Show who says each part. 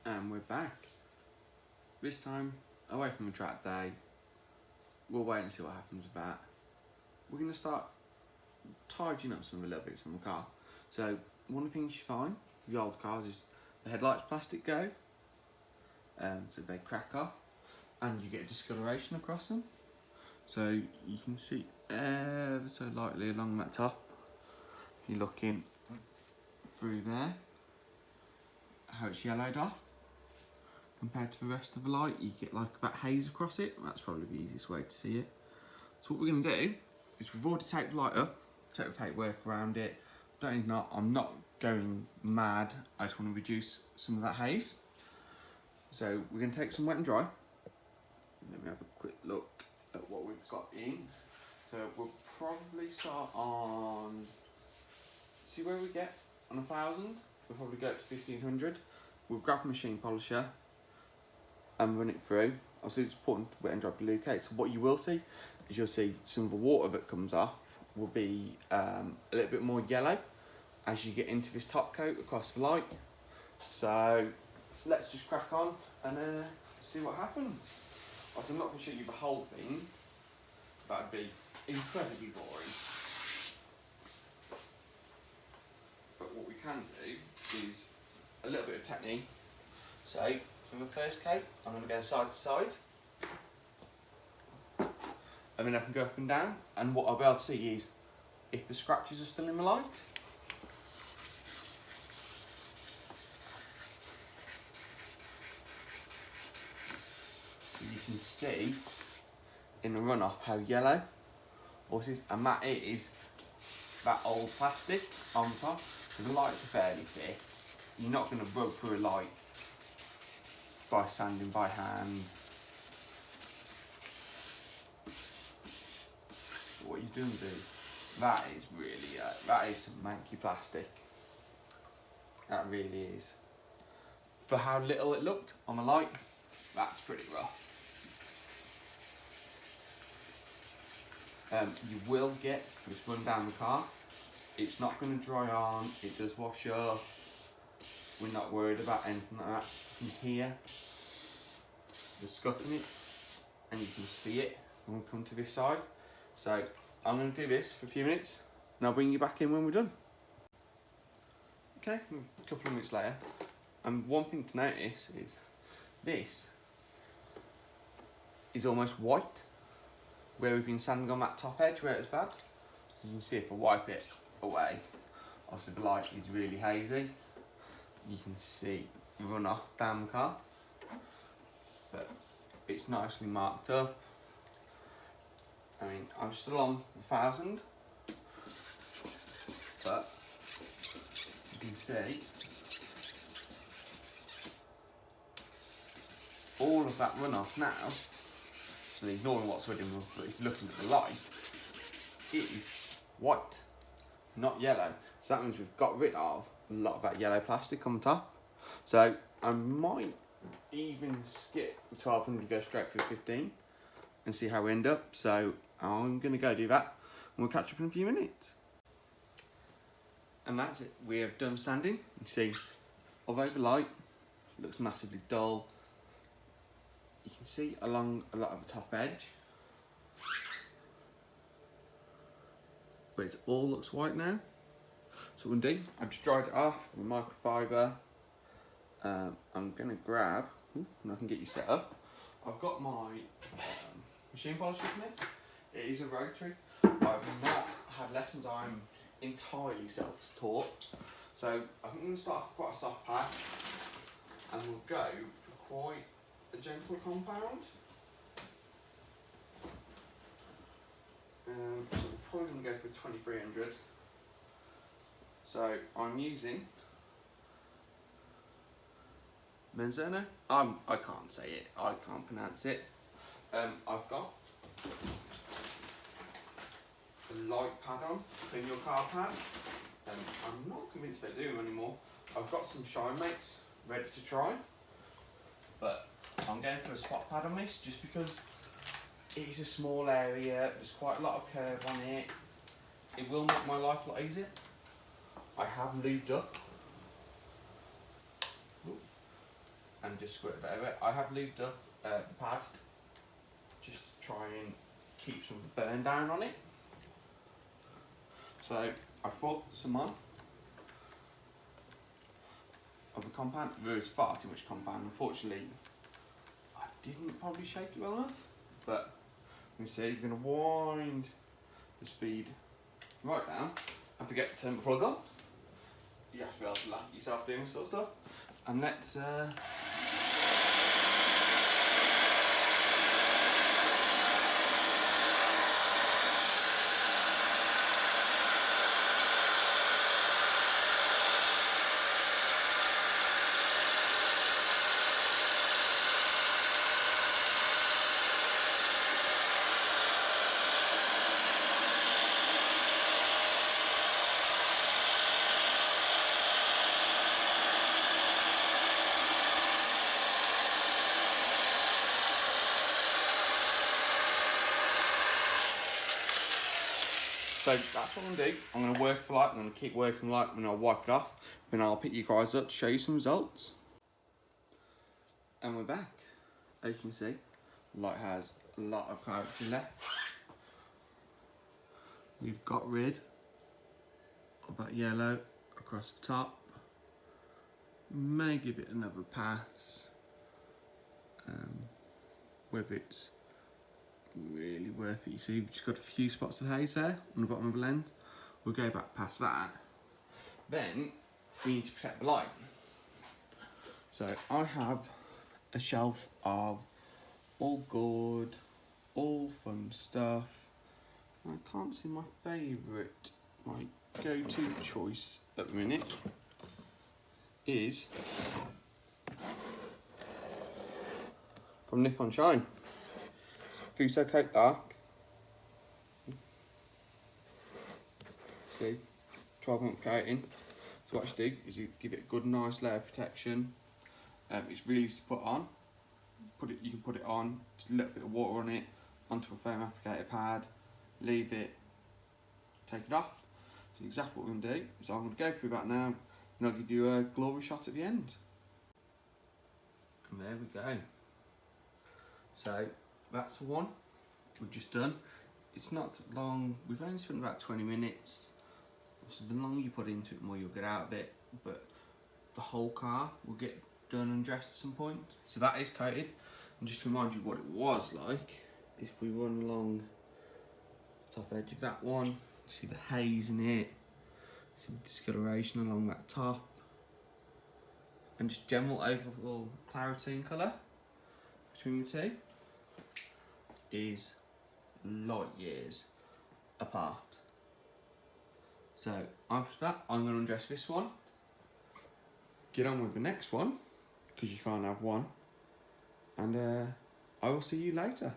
Speaker 1: And we're back. This time, away from the track day. We'll wait and see what happens with that. We're going to start tidying up some of the little bits on the car. So, one of the things you find with the old cars is the headlights plastic go. So they crack off and you get discoloration across them. So you can see ever so lightly along that top. If you're looking through there, how it's yellowed off. Compared to the rest of the light, you get like that haze across it. That's probably the easiest way to see it. So what we're going to do is we've already taped the light up, take the paintwork around it. I'm not going mad. I just want to reduce some of that haze. So we're going to take some wet and dry. Let me have a quick look at what we've got in. So we'll probably start on, see where we get on 1,000. We'll probably go to 1,500. We'll grab a machine polisher and run it through. Obviously it's important to wet and dry lubricate. So what you will see is you'll see some of the water that comes off will be a little bit more yellow as you get into this top coat across the light. So let's just crack on and see what happens. I'm not going to show you the whole thing. That'd be incredibly boring. But what we can do is a little bit of technique. So for the first coat, I'm going to go side to side. And then I can go up and down. And what I'll be able to see is if the scratches are still in the light. You can see in the runoff how yellow this is, and that is that old plastic on top. So the lights are fairly thick. You're not going to rub through a light by sanding by hand. What you're doing that is really that is some manky plastic. That really is. For how little it looked on the light, that's pretty rough. You will get this run down the car. It's not going to dry on, it does wash up. We're not worried about anything like that. You can hear the scuff in it and you can see it when we come to this side. So I'm going to do this for a few minutes and I'll bring you back in when we're done. Okay, a couple of minutes later. And one thing to notice is this is almost white. Where we've been sanding on that top edge where it's bad. You can see if I wipe it away, obviously the light is really hazy. You can see runoff down the car, but it's nicely marked up. I mean, I'm still on 1,000, but you can see all of that runoff now. So ignoring what's already in, but if you're looking at the light, it is white, not yellow. So that means we've got rid of a lot of that yellow plastic on top. So I might even skip the 1,200, go straight for 15 and see how we end up. So I'm going to go do that and we'll catch up in a few minutes. And that's it, we have done sanding. You see, although the light looks massively dull, you can see along a lot of the top edge, but it all looks white now. So what I'm going to do, I've just dried it off with microfiber. I'm going to grab, and I can get you set up. I've got my machine polish with me. It is a rotary. I've not had lessons, I'm entirely self-taught. So I think I'm going to start off with quite a soft patch and we'll go for quite a gentle compound. So we're probably going to go for 2,300. So I'm using Menzona. I can't say it, I can't pronounce it. I've got a light pad on, clean your car pad. I'm not convinced they do anymore. I've got some Shine Mates ready to try, but I'm going for a spot pad on this just because it is a small area, there's quite a lot of curve on it. It will make my life a lot easier. I have lubed up and just squirt a bit of it. I have lubed up the pad just to try and keep some of the burn down on it. So I put some on of the compound. There was far too much compound. Unfortunately, I didn't probably shake it well enough. But you can see, you're going to wind the speed right down and forget to turn the plug on. You have to be able to laugh at yourself doing this sort of stuff. And let's so that's what I'm going to do. I'm going to work for light, I'm going to keep working light, and I'll wipe it off, then I'll pick you guys up to show you some results. And we're back. As you can see, the light has a lot of clarity left. We've got rid of that yellow across the top. May give it another pass, whether it's really worth it. You see, you've just got a few spots of haze there on the bottom of the lens. We'll go back past that. Then we need to protect the light. So I have a shelf of all good, all fun stuff. I can't see my favourite, my go-to choice at the minute is from Nippon Shine. Fuso Coat Dark. See, 12-month coating. So what you do is you give it a good, nice layer of protection. It's really easy to put on. You can put it on, just a little bit of water on it, onto a foam applicator pad, leave it, take it off. So exactly what we're going to do. So I'm going to go through that now, and I'll give you a glory shot at the end. And there we go. So that's the one we've just done. It's not long, we've only spent about 20 minutes. So the longer you put into it, the more you'll get out of it, but the whole car will get done and dressed at some point. So that is coated, and just to remind you what it was like, if we run along the top edge of that one, you see the haze in it, see the discoloration along that top, and just general overall clarity and colour between the two is light years apart. So after that, I'm going to undress this one, get on with the next one, because you can't have one, and I will see you later.